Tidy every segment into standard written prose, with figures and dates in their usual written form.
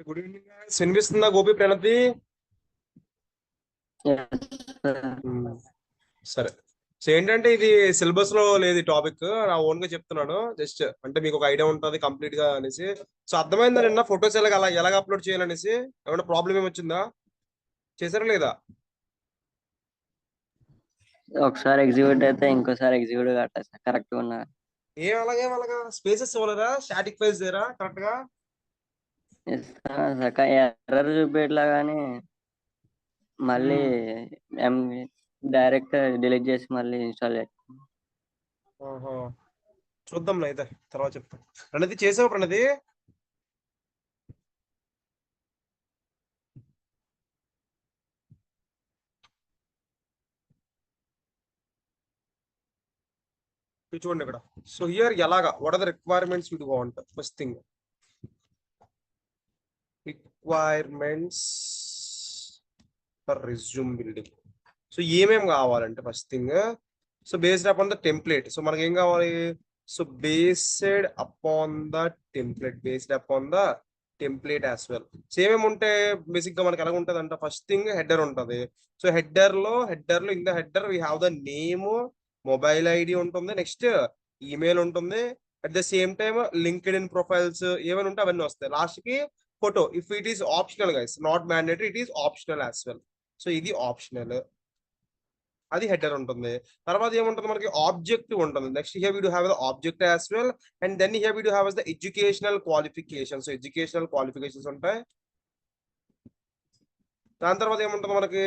Good evening వినిపిస్తుందా గోపి ప్రణతి? మ్మ్. సరే. So ఏంటంటే ఇది సిలబస్ లో లేదు టాపిక్, నా ఓన్ గా చెప్తున్నాను. జస్ట్ అంటే మీకు ఒక ఐడియా ఉంటుంది కంప్లీట్ గా అనేసి. సో అర్థమైందా నిన్న ఫొటోస్ ఎలాగ అప్లోడ్ చేయాలనేసి? ఏమైనా ప్రాబ్లం ఏమొచ్చిందా? చేశారా లేదా? ఒకసారి ఎగ్జిక్యూట్ అయితే ఇంకోసారి ఎగ్జిక్యూట్ కట్టేస్తా కరెక్ట్ ఉన్నా. ఏం అలాగా స్పేసెస్ ఇవ్వలేదా? స్టాటిక్ ఫైల్స్ లేరా కరెక్ట్ గా? ఎర్రర్ చూపేట్లా కానీ మళ్ళీ మ్మ్. డైరెక్ట్ డిలీట్ చేసి మళ్ళీ ఇన్స్టాల్ చేస్తాం. ఆహా. చూద్దాం అయితే, తర్వాత చెప్తాం. ప్రణతి చేసావు ప్రణతి? ఇది చూడండి ఇక్కడ. సో హియర్ ఎలాగా what are the requirements you want? First thing requirements for resume building. So ఏమేం కావాలంటే first thing, so based upon the template. So మనకి ఏం కావాలి? So based upon the template as well. So ఏమేమి ఉంటే basic గా మనకి ఎలా ఉంటుంది అంటే, ఫస్ట్ థింగ్ హెడర్ ఉంటుంది. సో హెడర్ లో in the header we have the name, mobile ID ఉంటుంది, నెక్స్ట్ ఈమెయిల్ ఉంటుంది. At the same time LinkedIn profiles ఏమైనా ఉంటే అవన్నీ వస్తాయి. లాస్ట్ కి photo, if it is optional guys, not mandatory, it is optional as well. So ఇది optional, అది header ఉంటుంది. తర్వాత ఏముంటుంది మనకి? ఆబ్జెక్టివ్ ఉంటుంది. Next here we do have the object as well, and then here we do have the educational qualifications. So educational qualifications ఉంటాయి. దాని తర్వాత ఏముంటుంది మనకి?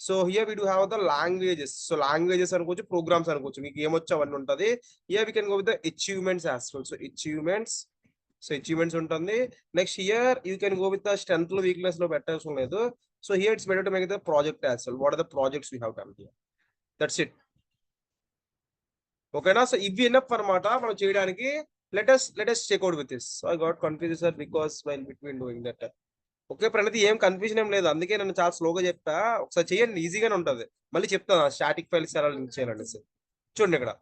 So here we do have the languages. So languages అనుకోవచ్చు, programs అనుకోవచ్చు, మీకు ఏమొచ్చు అవన్నీ ఉంటుంది. Here we can go with the achievements as well. So achievements ఉంటుంది. Next here you can go with the strength లో వీక్నెస్ లో పెట్టాల్సిన లేదు. So here it's better to make the project as well. What are the projects we have done here? That's it. ఓకేనా? So ఇవి enough అనమాట మనం చేయడానికి. Let us checkout with this. I got confuse sir because while between doing that. Okay Pranathi, ఏం confusion ఏం లేదు, అందుకే నేను చాలా స్లోగా చెప్పా. ఒకసారి చేయండి, ఈజీగానే ఉంటది. మళ్ళీ చెప్తాను స్టాటిక్ ఫైల్స్ ఎలా లింక్ చేయాలనేసి. చూడండి ఇక్కడ.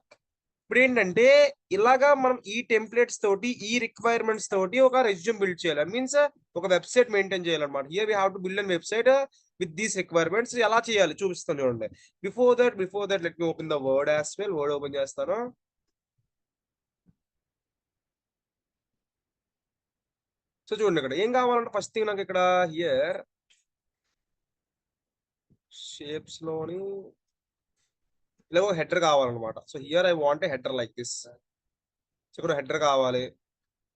ఇప్పుడు ఏంటంటే ఇలాగా మనం ఈ టెంప్లెట్స్ తోటి, ఈ రిక్వైర్మెంట్స్ తోటి ఒక రెజ్యూమ్ బిల్డ్ చేయాలి. మీన్స్ ఒక వెబ్సైట్ మెయింటైన్ చేయాలన్నమాట. Here we have to build an website with these requirements. ఎలా చేయాలి చూపిస్తాను చూడండి. Before that let me open the word as well. Word open చేస్తాను. సో చూడండి ఇక్కడ ఏం కావాలంటే, ఫస్ట్ థింగ్ నాకు ఇక్కడ హియర్ షేప్స్ లోని ఇలా ఒక హెడర్ కావాలన్నమాట. So here I want a header like this. So ఇక్కడ హెడర్ కావాలి.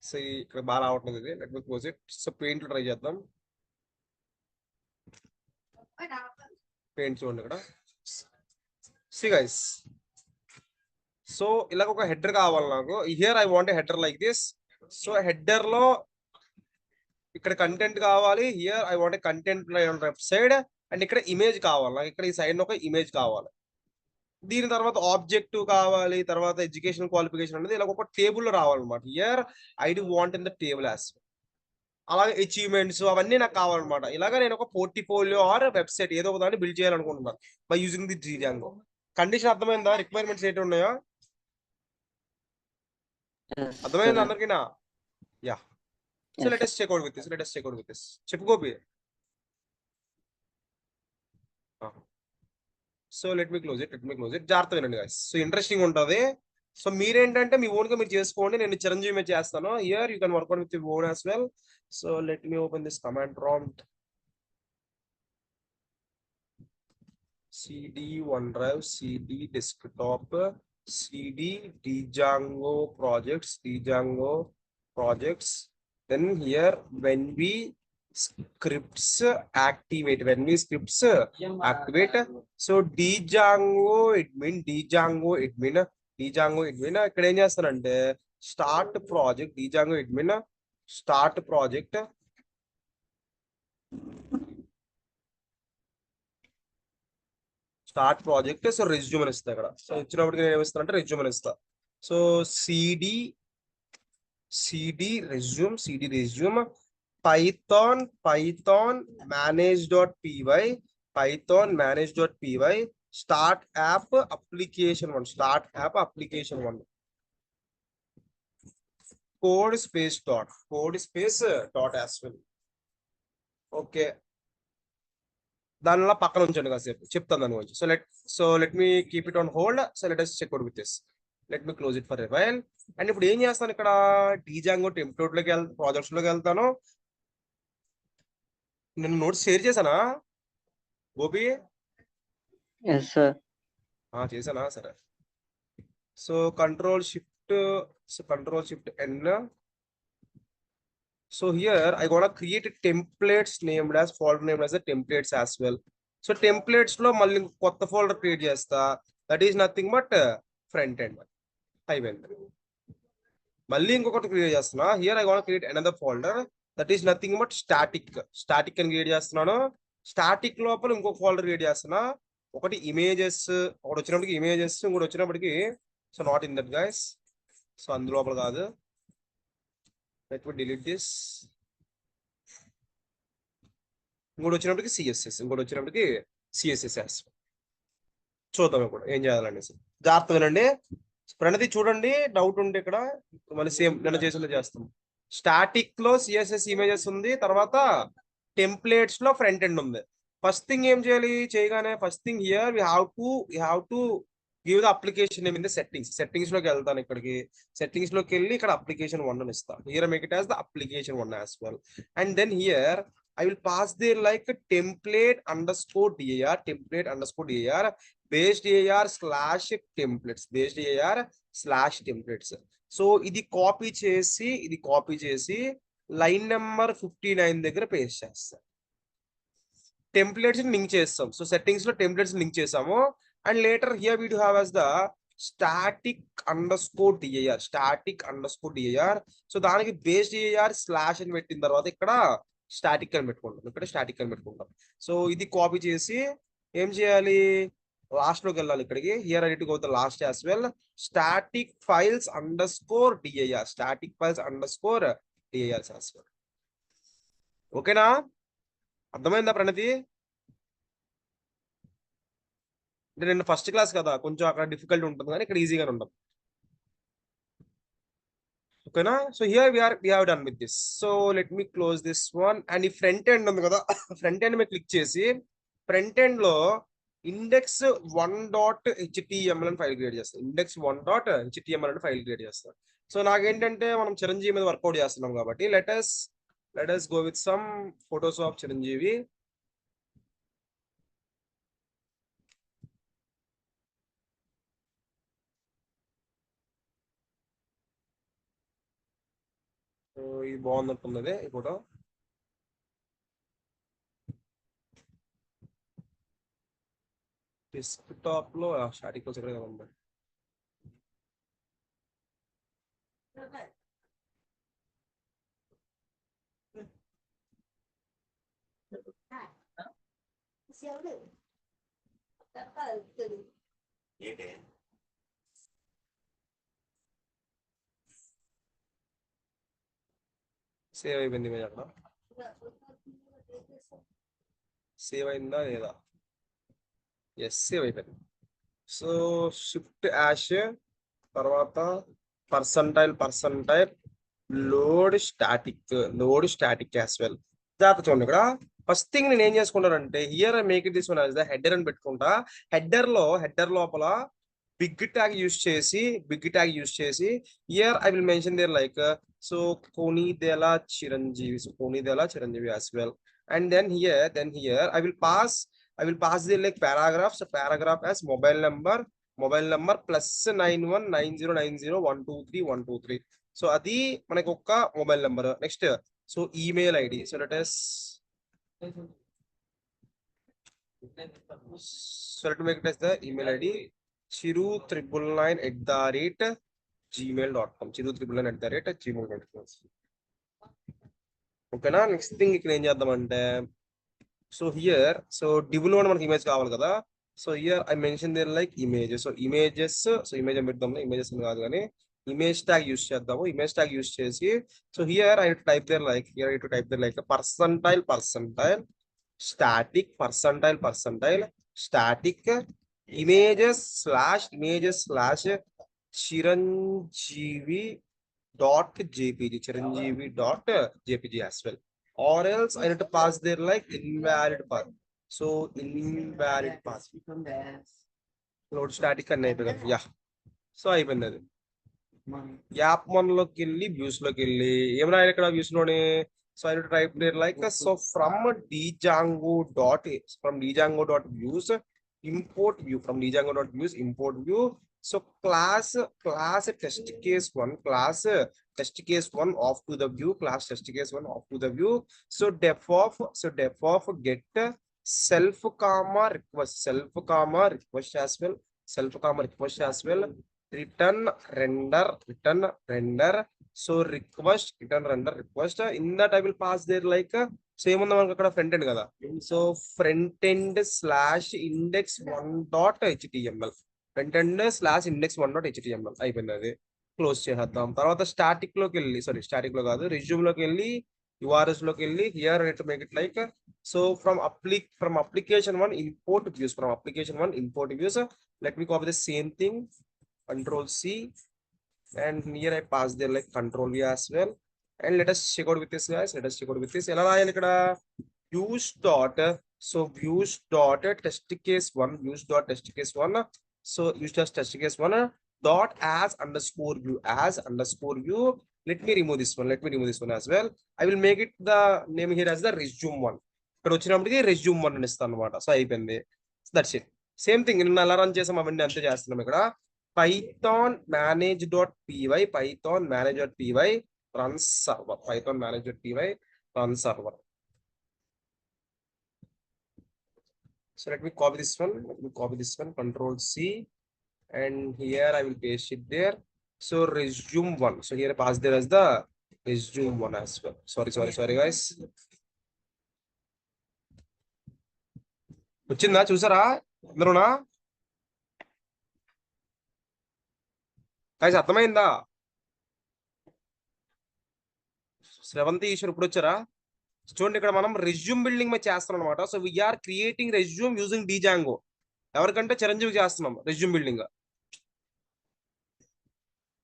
సో ఇక్కడ బాగా రావట్లేదు ఇది. Let me close it. So paint try చేద్దాం. పెయింట్ చూడండి ఇక్కడ. సి గైస్, సో ఇలాగ ఒక హెడర్ కావాలి నాకు. Here I want a header like this. So header లో ఇక్కడ కంటెంట్ కావాలి. Here I want A content website, and ఇక్కడ ఇమేజ్ కావాలి నాకు. ఇక్కడ ఈ సైడ్ ఒక ఇమేజ్ కావాలి. దీని తర్వాత ఆబ్జెక్టివ్ కావాలి. తర్వాత ఎడ్యుకేషన్ క్వాలిఫికేషన్ అనేది ఇలా ఒక టేబుల్ లో రావాలన్నమాట. Here I do want in the table as. అలాగే అచీవ్మెంట్స్ అవన్నీ నాకు కావాలన్నమాట. ఇలాగ నేను ఒక పోర్ట్ఫోలియో ఆర్ వెబ్సైట్ ఏదో ఒక దాన్ని బిల్డ్ చేయాలనుకుంటున్నాను by using the Django. Condition అర్థమైందా? రిక్వైర్మెంట్స్ ఏంటి ఉన్నాయో అర్థమైందా అందరికీనా? Ya. So let us check out with this. చెప్పు Gopi. So let me close it. జాగ్రత్త వినండి గైస్. సో ఇంట్రెస్టింగ్ ఉంటుంది. సో మీరేంటంటే మీ ఓన్ గా మీరు చేసుకోండి. నేను చిరంజీవి మీద చేస్తాను. Here you can work out with your own as well. So let me open this command prompt. cd OneDrive, cd desktop, cd Django projects. Then here when we scripts activate, so Django admin ఇక్కడ ఏం చేస్తానంటే start project. Django admin start project. So resume అని ఇస్తా ఇక్కడ. So ఇచ్చినప్పటికి నేను ఏమిస్తానంటే resume అని ఇస్తా. So cd resume python manage.py start app application 1 code space dot as well. Okay, దానిలో పక్కన ఉంచండి కాసేపు, చెప్తాను దాని గురించి. So let me keep it on hold. So let us check out with this. Let me close it for a while. And ఇప్పుడు ఏం చేస్తాను ఇక్కడ, డీజాంగో టెంప్లేట్ లోకి ప్రాజెక్ట్స్ లోకి వెళ్తాను. నేను నోట్స్ షేర్ చేశానా గోపి? Yes sir. చేశానా? సరే. So control shift N. So here I gonna create a templates named as folder named as the templates as well. So templates లో మళ్ళీ కొత్త ఫోల్డర్ క్రియేట్ చేస్తా. That is nothing but front end. అయిపోయింది. మళ్ళీ ఇంకొకటి create చేస్తున్నా. Here I gonna create another folder that is nothing but static అని create చేస్తున్నాను. స్టాటిక్ లోపల ఇంకొక ఫోల్డర్ క్రియేట్ చేస్తున్నా. ఒకటి ఇమేజెస్, ఒకటి వచ్చినప్పటికి ఇమేజెస్, ఇంకోటి వచ్చినప్పటికి so not in that guys. So అందులోపల కాదు. Let me delete this. ఇంకోటి వచ్చినప్పటికి సిఎస్ఎస్, ఇంకోటి వచ్చినప్పటికి సిఎస్ఎస్. చూద్దాం ఇప్పుడు ఏం చేయాలనేసి. జాగ్రత్త వినండి ప్రణతి, చూడండి. డౌట్ ఉంటే ఇక్కడ మళ్ళీ సేమ్ నిన్న చేసిందో చేస్తాం. స్టాటిక్ లో సిఎస్ఎస్ ఇమేజెస్ ఉంది, తర్వాత టెంప్లేట్స్ లో ఫ్రంట్ ఎండ్ ఉంది. ఫస్ట్ థింగ్ ఏం చేయాలి, చేయగానే first thing here we have to give the application name in the settings లోకి వెళ్తాను. ఇక్కడికి సెట్టింగ్స్ లోకి వెళ్ళి ఇక్కడ అప్లికేషన్ 1 అని ఇస్తాను. Here make it as the application 1 as well. And then here I will pass there like template_dir base dir /templates. So ఇది copy చేసి లైన్ నెంబర్ 59 దగ్గర పేస్ట్ చేస్తాం. టెంప్లెట్స్ లింక్ చేస్తాం. సో సెట్టింగ్స్ లో టెంప్లెట్స్ లింక్ చేసాము. And later here we do have as the static_dir. So దానికి base dir slash అని పెట్టిన తర్వాత ఇక్కడ స్టాటిక్ అని పెట్టుకుంటాం. సో ఇది కాపీ చేసి ఏం చేయాలి, లాస్ట్ లోకి వెళ్ళాలి. ఇక్కడికి here I need to go the last as well. static files_dir as well. ఓకేనా? అర్థమైందా ప్రణతి? అంటే నేను ఫస్ట్ క్లాస్ కదా, కొంచెం అక్కడ డిఫికల్ట్ ఉంటుంది కానీ ఇక్కడ ఈజీగానే ఉంటుంది. ఓకేనా? So here we have done with this. So let me close this one. And ఈ ఫ్రంట్ ఎండ్ ఉంది కదా, ఫ్రంట్ ఎండ్ మీద క్లిక్ చేసి ఫ్రంట్ ఎండ్ లో index1.html అని ఫైల్ క్రియేట్ చేస్తాను. index1.html అని ఫైల్ క్రియేట్ చేస్తాను. సో నాకేంటంటే మనం చిరంజీవి మీద వర్కౌట్ చేస్తున్నాం కాబట్టి let us go with some photos of Chiranjeevi. So ఇది బాగుందంటున్నది ఈ ఫోటో. డెస్క్టాప్ లో స్టాటిక్ ఇక్కడ ఉంది. సేవ్ అయిపోయింది ఇమేజ్. అక్కడ సేవ్ అయిందా లేదా? ఎస్, సేవ్ అయిపోయింది. సో షిఫ్ట్ యాష్ తర్వాత percentile load static as well. జాగ్రత్త చూడండి. ఇక్కడ ఫస్ట్ థింగ్ నేను ఏం చేసుకుంటానంటే here I make it this one as the header అని పెట్టుకుంటా. హెడర్ లోపల బిగ్ ట్యాగ్ యూస్ చేసి here I will mention there like so Konidela Chiranjeevi as well. And then here I will pass the like paragraph as mobile number +919090123123. So అది మనకి ఒక్క mobile number. Next so email ID. So let me make it as the email ID chiru999@gmail.com. ఓకేనా? Next thing ఇక్కడ ఏం చేద్దామంటే so here div లో మనకి image కావాలి కదా. So here I mention there like images. Image పెడతాం. ఇమేజెస్ కాదు కానీ ఇమేజ్ ట్యాగ్ యూస్ చేద్దాము. ఇమేజ్ ట్యాగ్ యూస్ చేసి so here I type there like percentile static images /images/ Chiranjeevi dot JPG as well. or else I need to pass there like invalid path. So invalid path. Load static and yeah. So అయిపోయింది అది. App 1 లోకి వెళ్ళి views లోకి వెళ్ళి ఏం రాయాలి ఇక్కడ views లోనే. So I need to type there like so from django.views import view from django.views import view. So class test case 1 class test case 1 off to the view class test case 1 off to the view. So def of get self comma request as well return render. So return render request. In that I will pass there like same on the front end kada. So front end slash index 1.html front end slash index 1.html అయిపోయింది అది. Close చేద్దాం. తర్వాత static లోకి వెళ్ళి static లో కాదు resume లోకి వెళ్ళి URLs లోకి వెళ్ళి here I need to make it like so from application 1 import views let me copy the same thing control C and here I pass there like control V as well. And let us check out with this guys. ఎలా రాయాలి ఇక్కడ views dot test case 1 so use just test case 1 dot as underscore view. Let me remove this one as well. I will make it the name here as the resume 1. ఇక్కడ వచ్చినప్పటికి resume 1 అని ఇస్తాను అనమాట. So అయిపోయింది. That's it. Same thing నిన్న ఎలా run చేసాం అవన్నీ అంతే చేస్తున్నాం ఇక్కడ. python manage.py run server run server. So let me copy this one control C and here I will paste it there. So resume 1, so here I pass there as the resume 1 as well. Sorry guys. వచ్చిందా చూసారా అందరూనా guys అర్థమైందా? శ్రవంతి ఈశ్వర్ ఇప్పుడు వచ్చారా? చూడండి ఇక్కడ మనం resume building మీద చేస్తున్నాం అనమాట. So we are creating resume using Django. ఎవరికంటే చిరంజీవి చేస్తున్నాం రెజ్యూమ్ బిల్డింగ్.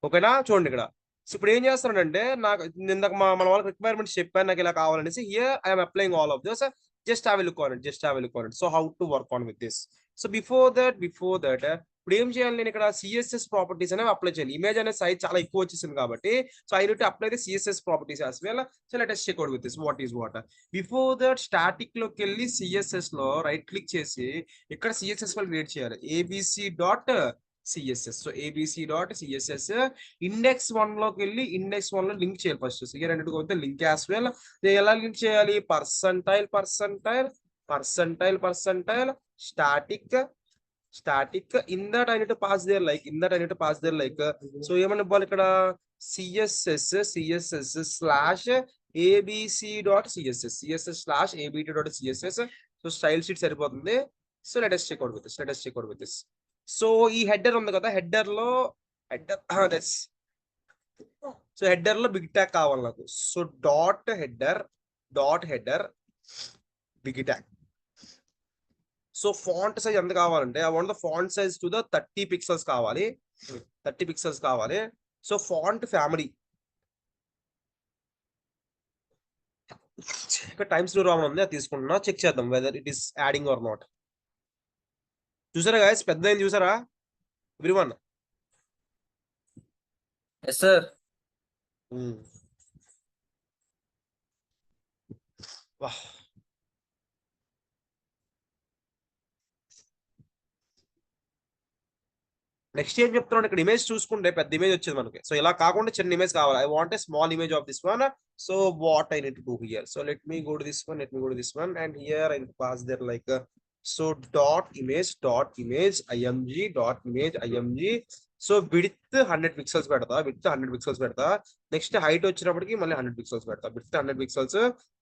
ఓకేనా? చూడండి ఇక్కడ. సో ఇప్పుడు ఏం చేస్తున్నానంటే నాకు ఇందాక మన వాళ్ళకి రిక్వైర్మెంట్స్ చెప్పాను నాకు ఇలా కావాలనేసి. Here I'm applying all of this. just have a look on it. So how to work on with this? So before that ఇప్పుడు ఏం చేయాలి నేను ఇక్కడ CSS ప్రాపర్టీస్ అనేవి అప్లై చేయాలి. ఇమేజ్ అనే సైజ్ చాలా ఎక్కువ వచ్చేసింది కాబట్టి so I need to apply the CSS properties as well. So let us check out with this what is what. Before that static లోకి వెళ్ళి CSS లో రైట్ క్లిక్ చేసి ఇక్కడ CSS ఫైల్ క్రియేట్ చేయాలి abc.css. సో abc.css ఇండెక్స్ 1 లోకి వెళ్ళి index 1 లో link చేయాలి ఫస్ట్. సో హియర్ అన్నట్టుగా అయితే లింక్ as well. ఎలా లింక్ చేయాలి percentile static in that I need to pass there like so ఏమని ఇవ్వాలి ఇక్కడ css slash abc.css so style sheet సరిపోతుంది. So let us check out with this. So ఈ header ఉంది కదా హెడర్ లో సో హెడర్ లో బిగ్ ట్యాగ్ కావాలి నాకు. So dot header big tag. So font size ఎంత కావాలంటే I want the font size to the 30 pixels కావాలి. సో ఫాంట్ ఫ్యామిలీ ఇక్కడ టైమ్స్ న్యూ రామన్ ఉంది అది తీసుకుంటున్నా. చెక్ చేద్దాం whether it is adding or not. చూసారా గైస్ పెద్ద అయింది చూసారా ఎవ్రీవన్? yes sir. వాహ్ నెక్స్ట్ ఏం చెప్తున్నాను ఇక్కడ ఇమేజ్ చూసుకుంటే పెద్ద ఇమేజ్ వచ్చింది మనకి. సో ఇలా కాకుండా చిన్న ఇమేజ్ కావాలి. I want a small image of this one. So what I need to do here? So let me go to this one and here I need to pass there like so dot image img. So width 100 pixels పెడతా. Next height వచ్చినప్పటికి మళ్ళీ 100 pixels పెడతా. Width 100 pixels,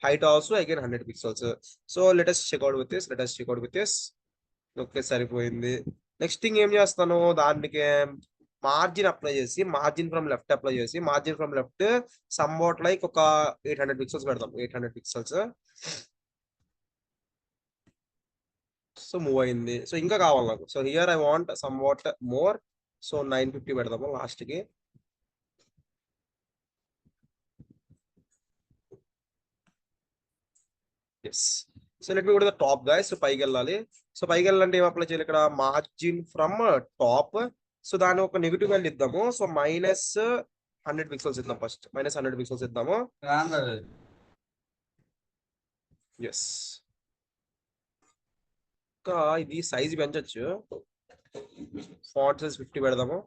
height also again 100 pixels. So let us check out with this. Okay సరిపోయింది. Next thing ఏం చేస్తాను దానికి margin from left apply చేసి margin from left somewhat like ఒక 800 పిక్సెల్స్ పెడతాం. 800 పిక్సెల్స్. సో మూవ్ అయింది. సో ఇంకా కావాలి నాకు. So here I want somewhat more. So 950 పెడదాము లాస్ట్ కి. Yes. So let me go to the top guys. So పైకి వెళ్ళాలి. సో పైకి వెళ్ళాలంటే ఏం అప్లై చేయాలి ఇక్కడ? Margin from top. సో దాన్ని ఒక నెగిటివ్ వాల్యూ ఇద్దాము. సో -100 పిక్సెల్స్ ఇద్దాం. ఫస్ట్ -100 పిక్సెల్స్ ఇద్దాము. ఎస్. ఇంకా ఇది సైజ్ పెంచొచ్చు. ఫాంట్ సైజ్ 50 పెడదాము.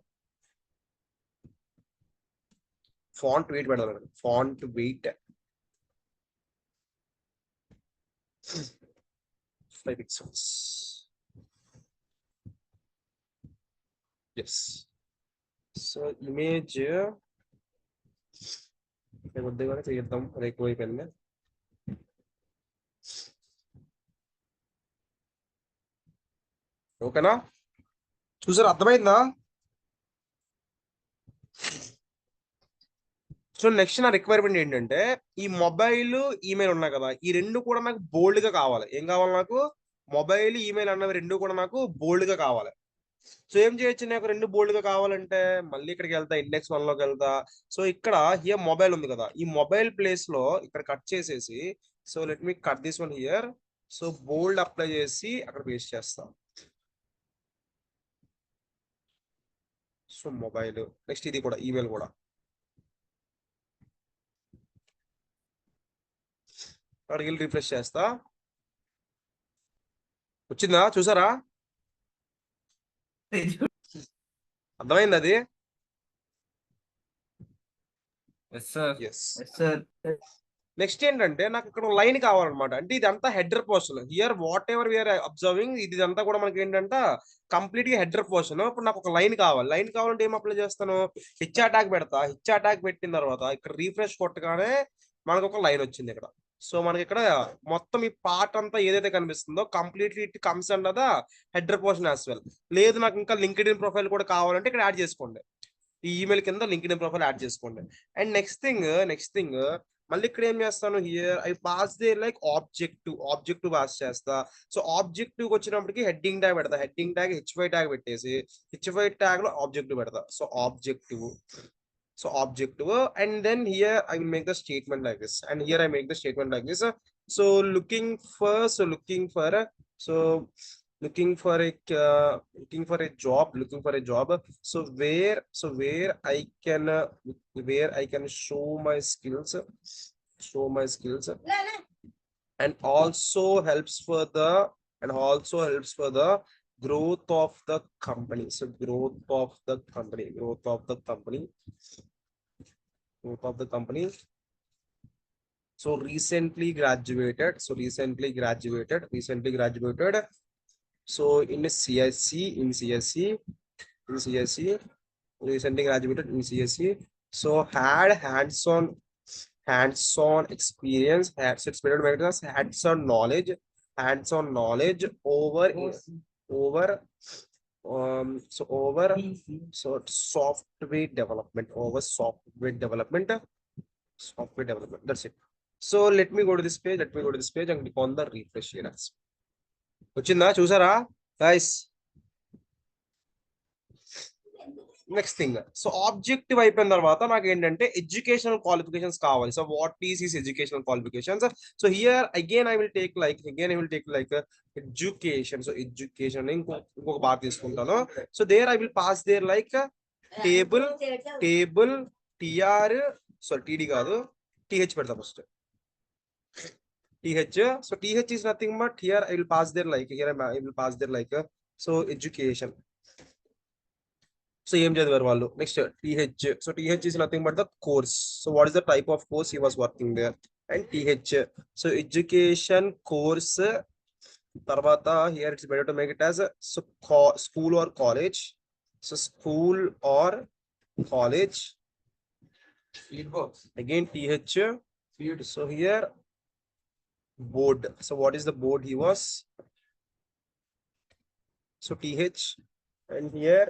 ఫాంట్ వెయిట్ పెడదాం. Font weight 5 pixels. Yes. So image కొద్దిగా చేద్దాం. అది ఎక్కువైపోయింది. ఓకేనా? చూసారు, అర్థమైందా? సో నెక్స్ట్ నా రిక్వైర్మెంట్ ఏంటంటే ఈ మొబైల్ ఈమెయిల్ ఉన్నాయి కదా, ఈ రెండు కూడా నాకు బోల్డ్ గా కావాలి. ఏం కావాలి నాకు? మొబైల్ ఈమెయిల్ అన్నవి రెండు కూడా నాకు బోల్డ్ గా కావాలి. సో ఏం చేయొచ్చు నాకు రెండు బోల్డ్ గా కావాలంటే? మళ్ళీ ఇక్కడికి వెళ్తా, ఇండెక్స్ 1 లోకి వెళ్తా. సో ఇక్కడ హియర్ మొబైల్ ఉంది కదా, ఈ మొబైల్ ప్లేస్ లో ఇక్కడ కట్ చేసేసి, so let me cut this one here. So bold apply చేసి అక్కడ పేస్ట్ చేస్తాం. సో మొబైల్ నెక్స్ట్ ఇది కూడా ఈమెయిల్ కూడా అక్కడికి వెళ్ళి రిఫ్రెష్ చేస్తా. వచ్చిందా? చూసారా? అర్థమైంది అది? నెక్స్ట్ ఏంటంటే నాకు ఇక్కడ లైన్ కావాలన్నమాట. అంటే ఇదంతా header portion. Here whatever we are observing, ఇదంతా కూడా మనకి ఏంటంటే కంప్లీట్ గా హెడర్ పోర్షన్. ఇప్పుడు నాకు ఒక లైన్ కావాలి. లైన్ కావాలంటే ఏం అప్లై చేస్తాను? హిచ్ అటాక్ పెడతా. హిచ్ అటాక్ పెట్టిన తర్వాత ఇక్కడ రీఫ్రెష్ కొట్టగానే మనకు ఒక లైన్ వచ్చింది ఇక్కడ. సో మనకి ఇక్కడ మొత్తం ఈ పార్ట్ అంతా ఏదైతే కనిపిస్తుందో completely it comes under the header portion as well. లేదు నాకు ఇంకా లింక్డ్ఇన్ ప్రొఫైల్ కూడా కావాలంటే ఇక్కడ యాడ్ చేసుకోండి. ఈ ఈమెయిల్ కింద లింక్డ్ఇన్ ప్రొఫైల్ యాడ్ చేసుకోండి. అండ్ నెక్స్ట్ థింగ్ మళ్ళీ ఇక్కడ ఏం చేస్తాను? Here I pass they like objective pass చేస్తా. సో ఆబ్జెక్టివ్ వచ్చినప్పటికి హెడ్డింగ్ ట్యాగ్ పెడతా. హెడ్డింగ్ ట్యాగ్ H5 ట్యాగ్ పెట్టేసి H5 ట్యాగ్ లో ఆబ్జెక్టివ్ పెడతా. So objective and then here I will make the statement like this, and here I make the statement like this. So looking for a job. So where I can show my skills and also helps for the growth of the company. So growth of the company. So recently graduated. So recently graduated. So in CSC, recently graduated in CSC. So had hands-on experience, hands-on knowledge over software development. That's it. So let me go to this page and click on the refresh here. వచ్చిందా? చూసారా guys? Next thing, so objective అయిపోయిన తర్వాత నాకు ఏంటంటే educational qualifications కావాలి. So what is his educational qualifications? So here again I will take like education. So education ఇంకొక బాగా తీసుకుంటాను. So there I will pass there like table TR, so TD కాదు, TH పెడతా first. TH. So TH is nothing but here I will pass there like so education. So ఏం చదివారు వాళ్ళు? Next TH. So TH is nothing but the course. So what is the type of course he was working there? And TH. So education course. తర్వాత here it's better to make it as school or college. So school or college. Again TH. So here board. So what is the board he was? So TH, and here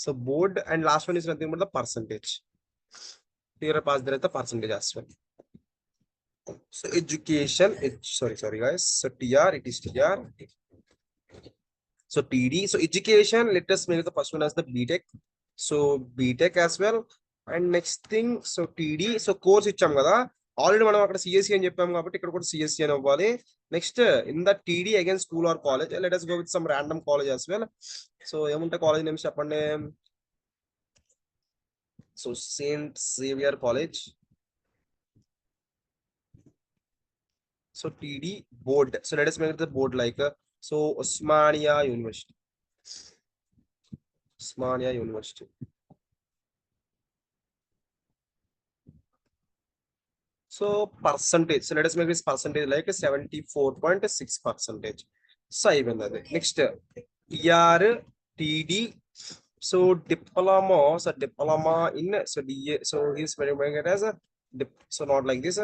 so board, and last one is nothing but the percentage. Here I pass there the percentage as well. So education, sorry guys. So TR, it is TR. So TD. So education, let us make the first one as the BTech. So BTech as well. And next thing, so TD. So course icham kada. Already మనం అక్కడ CSC అని చెప్పాము కాబట్టి ఇక్కడ కూడా CSC అని అవ్వాలి. Next in the TD again school or college, let us go with some random college as well. So ఏముంటాయి కాలేజ్ నేమ్స్ చెప్పండి. So Saint Xavier college, so TD board, so let us make the board like so Osmania University, Osmania University. So percentage, so let us make this percentage like 74.6%. So అయిపోయింది అది. Next TR TD, so diploma, so diploma in, so DA, so his very make as a so not like this,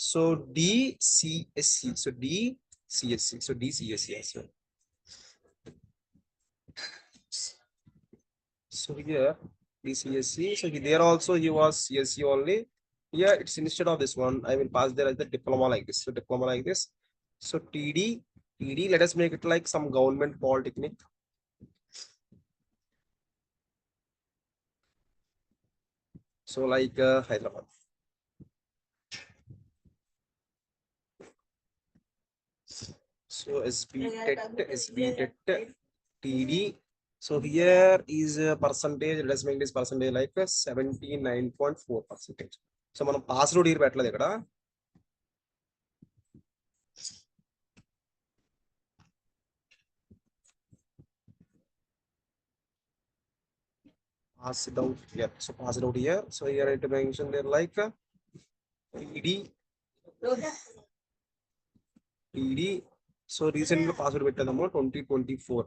so DCSC, so DCSC, so DCSC as well. So here DCSC, so there also he was CSC only. Yeah, it's instead of this one, I will pass there as the diploma like this. So diploma like this. So TD, let us make it like some government polytechnic. So like Hyderabad. So SB TET, TD. So here is a percentage. Let us make this percentage like 79.4%. So మనం pass road year పెట్టలేదు ఇక్కడ. Pass it out here. So pass it out here. So here I to mention there like TD. So recently password పెట్టాము 2024.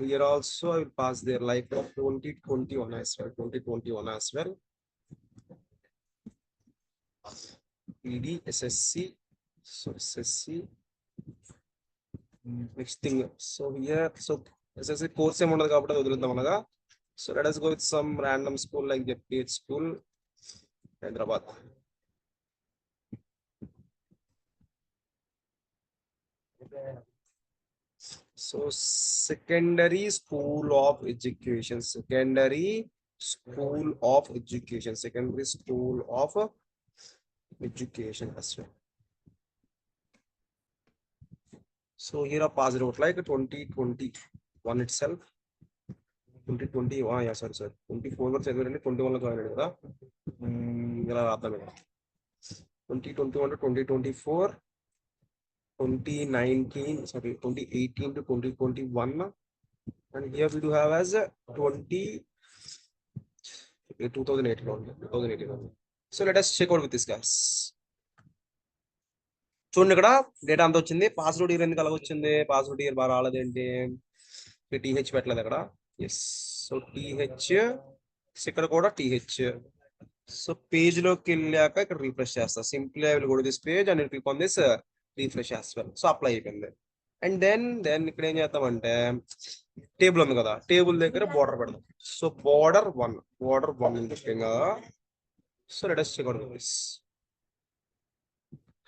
Here also I will pass there like 2021 as well. 2021 as well. PD SSC, so SSC. Next thing, so here, so SSC course em undadu kabatti వదులుద్దాం అనగా. So let us go with some random school like JPH school, Hyderabad. So secondary school of education, secondary school of education, secondary school of education as well. So here are passed out like 2021 itself. 2020, yeah, sorry, 24 వరకు చదివారండి, 21 లో join అయ్యాడు కదా, ఇలా రాద్దాం ఇలా. 2021 to 2024, 2019, sorry, 2018 to 2021, and here we do have as 2018 only, 2018 only. So let us check out with this guys. చూడండి ఇక్కడ data అంతా వచ్చింది. పాస్వర్డ్ ఇయర్ ఎందుకు అలాగ వచ్చింది, పాస్వర్డ్ ఇయర్ బాగా రాలేదు ఏంటి, టీహెచ్ పెట్టలేదు అక్కడ. ఎస్, సో టీహెచ్, ఇక్కడ కూడా టీహెచ్. సో పేజ్ లోకి వెళ్ళాక ఇక్కడ రీఫ్రెష్ చేస్తా. Simply I will go to this page and click on this refresh as well. So apply అయిపోయింది. అండ్ దెన్ ఇక్కడ ఏం చేస్తామంటే టేబుల్ ఉంది కదా, టేబుల్ దగ్గర బోర్డర్ పెడదాం. సో బోర్డర్ 1 ముఖ్యంగా. So let us check out this.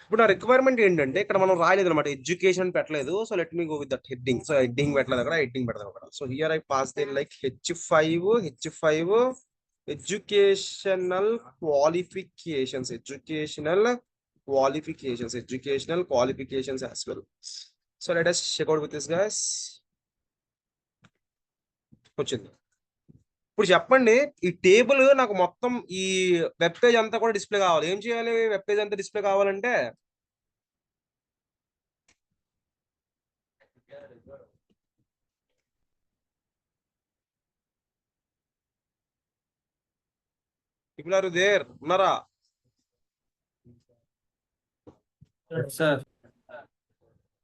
ఇప్పుడు నా రిక్వైర్మెంట్ ఏంటంటే ఇక్కడ మనం రాయలేదు అనమాట, ఎడ్యుకేషన్ పెట్టలేదు. So let me go with that heading. So heading పెట్టలేదు అక్కడ, హెడ్డింగ్ పెడదాం అక్కడ. So here I pass they like H5 educational qualifications, educational qualifications as well. So let us check out with this guys. వచ్చింది. ఇప్పుడు చెప్పండి, ఈ table నాకు మొత్తం ఈ వెబ్ పేజ్ అంతా కూడా డిస్ప్లే కావాలి. ఏం చేయాలి, వెబ్ పేజ్ అంతా డిస్ప్లే కావాలంటే పీపుల్ ఆర్ దేర్, ఉన్నారా?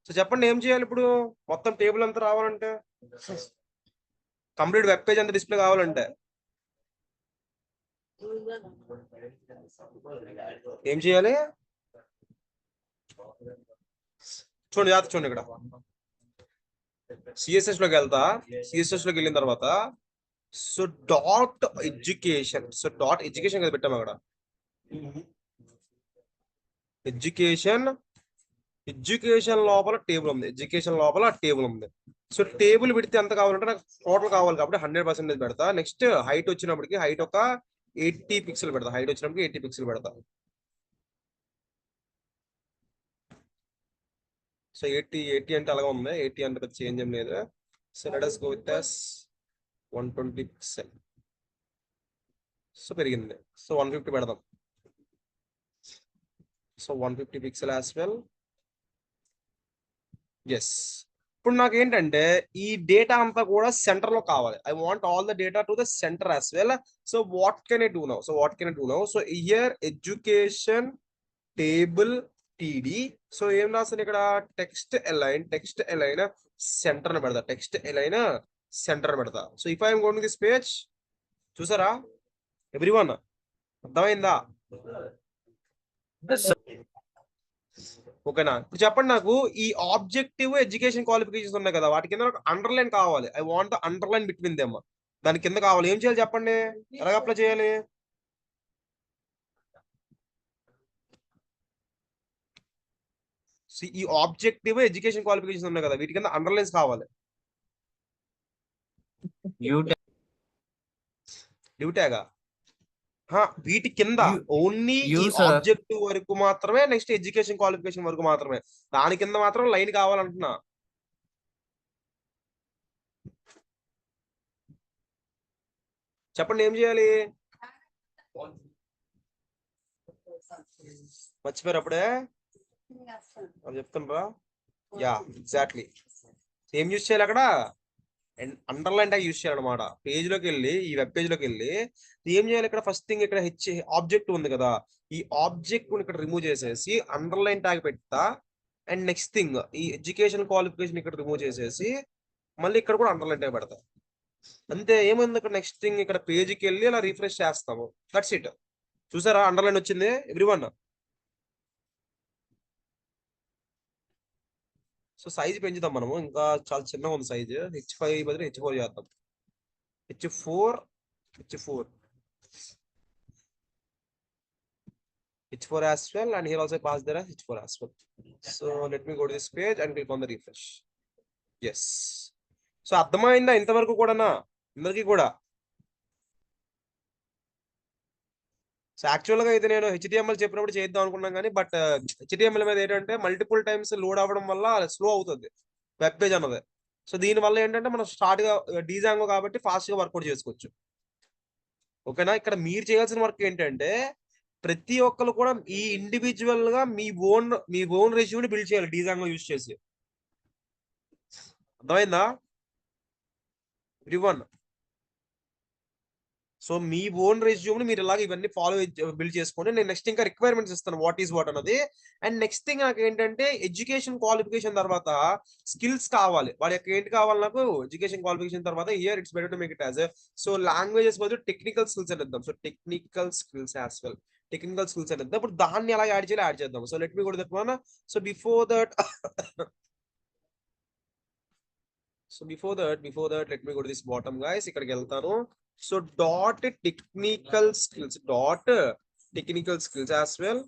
సో చెప్పండి ఏం చేయాలి ఇప్పుడు, మొత్తం టేబుల్ అంతా రావాలంటే, కంప్లీట్ వెబ్ పేజ్ అంతా డిస్ప్లే కావాలంటే ఏం చేయాలి? చూడండి జాగ్రత్త, చూడండి ఇక్కడ సిఎస్ఎస్ లోకి వెళ్తా. సిఎస్ఎస్ లోకి వెళ్ళిన తర్వాత so dot education, so dot education కదా పెట్టాము అక్కడ. ఎడ్యుకేషన్ లోపల టేబుల్ ఉంది, ఎడ్యుకేషన్ లోపల టేబుల్ ఉంది. సో టేబుల్ పెడితే ఎంత కావాలంటే నాకు టోటల్ కావాలి కాబట్టి 100% పెడతా. నెక్స్ట్ హైట్ వచ్చినప్పటికి హైట్ ఒక 80 పిక్సెల్ పెడతా, హైట్ వచ్చినప్పటికి 80 పిక్సెల్ పెడతా. సో 80 అంటే అలాగే ఉంది, 80 అంటే పెద్ద చేంజ్ ఏం లేదు. So let us go with this 120 pixel. So పెరిగింది. సో 150 పెడదాం. So 150 pixel as well. Yes. ఇప్పుడు నాకు ఏంటంటే ఈ డేటా అంతా కూడా సెంటర్ లో కావాలి. I want all the data to the centre as well. So what can I do now? So here education table TD. So ఏం రాస్తాను ఇక్కడ? టెక్స్ట్ ఎలైన్ సెంటర్ అని పెడతా. టెక్స్ట్ ఎలైన్ సెంటర్ పెడతా. So if I'm going to this page, చూసారా everyone? అర్థమైందా? ఓకేనా? ఇప్పుడు చెప్పండి నాకు, ఈ ఆబ్జెక్టివ్ ఎడ్యుకేషన్ క్వాలిఫికేషన్స్ ఉన్నాయి కదా, వాటి కింద అండర్లైన్ కావాలి. I want the underline between them. దాని కింద కావాలి. ఏం చేయాలి చెప్పండి? ఎలాగ అప్లై చేయాలి? ఈ ఆబ్జెక్టివ్ ఎడ్యుకేషన్ క్వాలిఫికేషన్స్ ఉన్నాయి కదా, వీటి కింద అండర్లైన్స్ కావాలి. డ్యూ ట్యాగా? వీటి కింద ఓన్లీ ఈ ఆబ్జెక్టివ్ వరకు మాత్రమే, నెక్స్ట్ ఎడ్యుకేషన్ క్వాలిఫికేషన్ వరకు మాత్రమే, దాని కింద మాత్రం లైన్ కావాలంటున్నా. చెప్పండి ఏం చేయాలి? మర్చిపోయారు అప్పుడే చెప్తుండ్రా? Ya, exactly. ఏం యూజ్ చేయాలి అక్కడ? అండర్లైన్ ట్యాగ్ యూజ్ చేయాలన్నమాట. పేజ్ లోకి వెళ్ళి, ఈ వెబ్ పేజ్ లోకి వెళ్ళి ఏం చేయాలి? ఇక్కడ ఫస్ట్ థింగ్ ఇక్కడ ఆబ్జెక్ట్ ఉంది కదా, ఈ ఆబ్జెక్ట్ ఇక్కడ రిమూవ్ చేసేసి అండర్లైన్ ట్యాగ్ పెడతా. అండ్ నెక్స్ట్ థింగ్ ఈ ఎడ్యుకేషన్ క్వాలిఫికేషన్ ఇక్కడ రిమూవ్ చేసేసి మళ్ళీ ఇక్కడ కూడా అండర్లైన్ ట్యాగ్ పెడతా. అంతే. ఏముంది ఇక్కడ? నెక్స్ట్ థింగ్ ఇక్కడ పేజ్కి వెళ్ళి ఇలా రిఫ్రెష్ చేస్తాము. That's it. చూసారా అండర్లైన్ వచ్చింది ఎవ్రీవన్? సో సైజ్ పెంచుదాం మనము, ఇంకా చాలా చిన్నగా ఉంది సైజ్. H5 బదులు H4 చేద్దాం. H4 as well, and here also pass there as H4 as well. So let me go to this page and click on the refresh. Yes. So అర్థమైందా ఇంతవరకు కూడానా అందరికీ కూడా? సో యాక్చువల్ గా ఇది నేను HTML చెప్పినప్పుడు చేద్దాం అనుకున్నాం కానీ, బట్ HTML మీద ఏంటంటే మల్టిపుల్ టైమ్స్ లోడ్ అవ్వడం వల్ల స్లో అవుతుంది వెబ్ పేజ్ అన్నది. సో దీని వల్ల ఏంటంటే మనం స్టార్ట్ గా డిజాంగో కాబట్టి ఫాస్ట్ గా వర్కౌట్ చేసుకోవచ్చు. ఓకేనా? ఇక్కడ మీరు చేయాల్సిన వర్క్ ఏంటంటే ప్రతి ఒక్కరు కూడా ఈ ఇండివిజువల్ గా మీ ఓన్ రెజ్యూమ్ని బిల్డ్ చేయాలి డిజాంగో యూజ్ చేసి. అర్థమైందా ఎవ్రీవన్? సో మీ ఓన్ రెజ్యూమ్ మీరు ఇలాగ ఇవన్నీ బిల్డ్ చేసుకోండి. నేను నెక్స్ట్ ఇంకా రిక్వైర్మెంట్స్ ఇస్తాను, వాట్ ఈస్ వాట్ అన్నది. అండ్ నెక్స్ట్ థింగ్ నాకు ఏంటంటే ఎడ్యుకేషన్ క్వాలిఫికేషన్ తర్వాత స్కిల్స్ కావాలి. వాడి యొక్క ఏంటి కావాలి నాకు? ఎడ్యుకేషన్ క్వాలిఫికేషన్ తర్వాత here it's better to make it as so languages బదులు టెక్నికల్ స్కిల్స్ అని ఇద్దాం. So technical skills as well. Technical skills అని ఇద్దాం. ఇప్పుడు దాన్ని ఎలా యాడ్ చేద్దాం. So let me go to that one. So before that let me go to this bottom guys. ఇక్కడికి వెళ్తాను. So technical skills as well.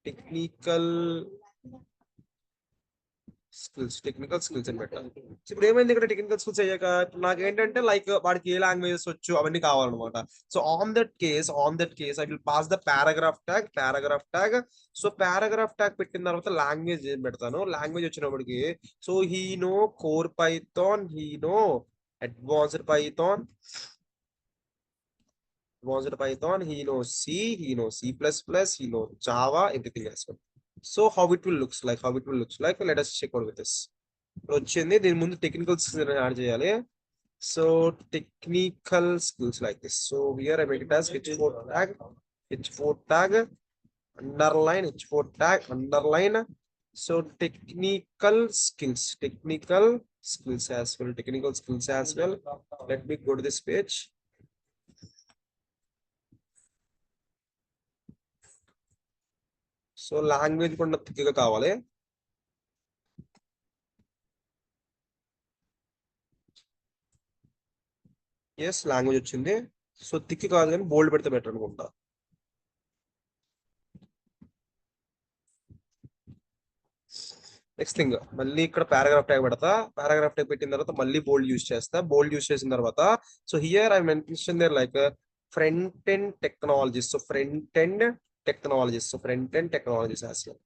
Technical skills అని పెట్టాలి. ఇప్పుడు ఏమైంది ఇక్కడ? టెక్నికల్ స్కిల్స్ అయ్యాక నాకు ఏంటంటే లైక్ వాడికి ఏ లాంగ్వేజెస్ వచ్చు అవన్నీ కావాలన్నమాట. So on that case I will pass the paragraph tag. So paragraph tag పెట్టిన తర్వాత లాంగ్వేజ్ ఏం పెడతాను? లాంగ్వేజ్ వచ్చినప్పటికి so he know core python, he know advanced python, he knows C, he knows C++, he knows Java, everything else. So how it will looks like, let us check out with this. వచ్చింది. దీని ముందు technical skills add చేయాలి. So technical skills like this. So here I make it as h4 tag underline h4 tag underline. So technical skills as well. Let me go to this page. So language కూడా తిక్కగా కావాలి. Yes, language వచ్చింది. So తిక్కి కాదు కానీ బోల్డ్ పెడితే better అనుకుంటా. Next thing మళ్ళీ ఇక్కడ పారాగ్రాఫ్ ట్యాగ్ పెడతా. పారాగ్రాఫ్ ట్యాగ్ పెట్టిన తర్వాత మళ్ళీ బోల్డ్ యూజ్ చేస్తా. బోల్డ్ యూజ్ చేసిన తర్వాత so here I mention there like front end technologies. So front end technologies as well.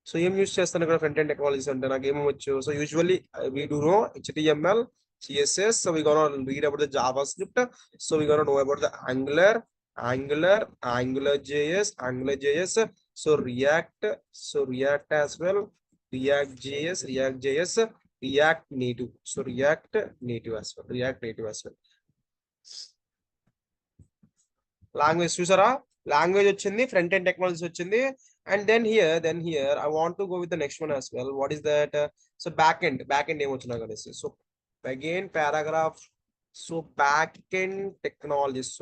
So ఏం యూస్ చేస్తాను ఇక్కడ ఫ్రంట్ ఎండ్ టెక్నాలజీస్ అంటే నాకు ఏమవచ్చు. So usually we do know HTML, CSS. So we gonna read about the JavaScript. So we gonna know about the Angular JS. So React as well, React JS, React Native. So React Native as well. Language చూసారా, language వచ్చింది, front end technologies వచ్చింది. And then here I want to go with the next one as well. What is that? So back end ఏం వచ్చినా కనేసి. So again paragraph. So back end technologies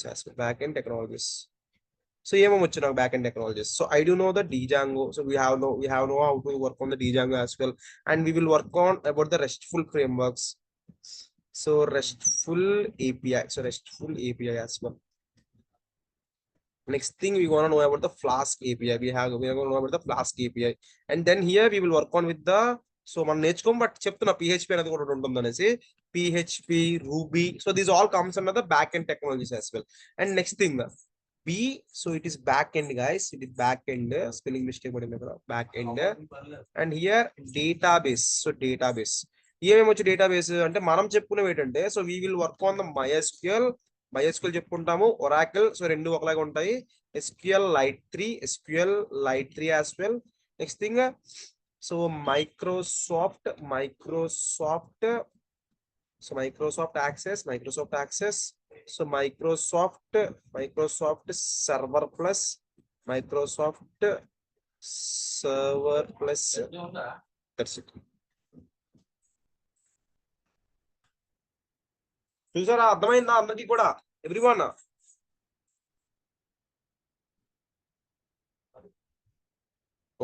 as well, back end technologies. So ఏమేమి వచ్చు నాకు back end technologies. So I do know the Django. So we have know how to work on the Django as well. And we will work on about the RESTful frameworks. So RESTful API. So RESTful API as well. Next thing we want to know about the Flask API. We are going to know about the Flask API. And then here we will work on with the, so మనం నేర్చుకోం but చెప్తున్నా PHP అనేది కూడా ఉంటుంది అనేసి. PHP, Ruby. So these all comes under the back end technologies as well. And next thing B, so it is back end guys. It is back end. Spelling mistake పడింది కదా, back end. And here database. So database. ఏమేమి వచ్చి database అంటే మనం చెప్పుకునేవి ఏంటంటే, so we will work on the MySQL చెప్పుకుంటాము, Oracle. So రెండు ఒకలాగా ఉంటాయి. SQL Lite 3 as well. Next thing so Microsoft access. So Microsoft server plus, that's it. చూసారా, అర్థమైందా అందరికి కూడా, ఎవ్రీవన్?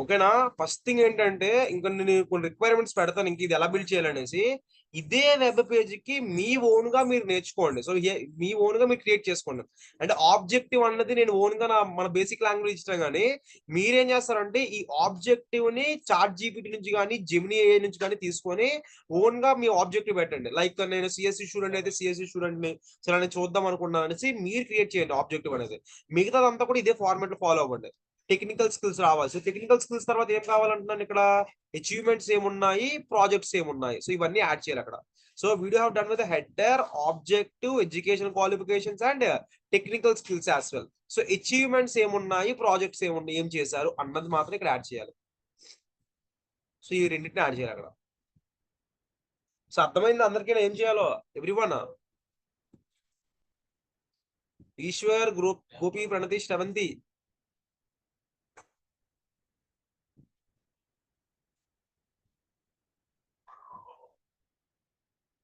ఓకేనా? ఫస్ట్ థింగ్ ఏంటంటే, ఇంకా నేను కొన్ని రిక్వైర్మెంట్స్ పెడతాను ఇంక ఇది ఎలా బిల్డ్ చేయాలనేసి. ఇదే వెబ్ పేజ్కి మీ ఓన్ గా మీరు నేర్చుకోండి. సో మీ ఓన్ గా మీరు క్రియేట్ చేసుకోండి. అంటే ఆబ్జెక్టివ్ అన్నది నేను ఓన్ గా మన బేసిక్ లాంగ్వేజ్ ఇచ్చిన కానీ మీరేం చేస్తారంటే ఈ ఆబ్జెక్టివ్ ని ChatGPT నుంచి కానీ జెమినీ AI నుంచి కానీ తీసుకొని ఓన్ గా మీ ఆబ్జెక్టివ్ పెట్టండి. లైక్ నేను CSC స్టూడెంట్ అయితే CSC స్టూడెంట్ ని సరే నేను చూద్దాం అనుకున్నాను అనేసి మీరు క్రియేట్ చేయండి ఆబ్జెక్టివ్ అనేది. మిగతాదంతా కూడా ఇదే ఫార్మాట్ లో ఫాలో అవ్వండి. టెక్నికల్ స్కిల్స్ రావాలి. టెక్నికల్ స్కిల్స్ తర్వాత ఏం కావాలంటున్నాను ఇక్కడ, అచీవ్మెంట్స్ ఏమున్నాయి, ప్రాజెక్ట్స్ ఏమున్నాయి. సో ఇవన్నీ యాడ్ చేయాలి అక్కడ. So video have done with header, objective, education qualifications and technical skills as well. So achievements ఏమున్నాయి, ప్రాజెక్ట్స్ ఏమున్నాయి, ఏం చేశారు అన్నది మాత్రం ఇక్కడ యాడ్ చేయాలి. సో ఈ రెండింటిని యాడ్ చేయాలి అక్కడ. సో అర్థమైంది అందరికీ ఏం చేయాలో ఎవ్రీవన్? ఈశ్వర్, గోపి, ప్రణతి, శ్రవంతి.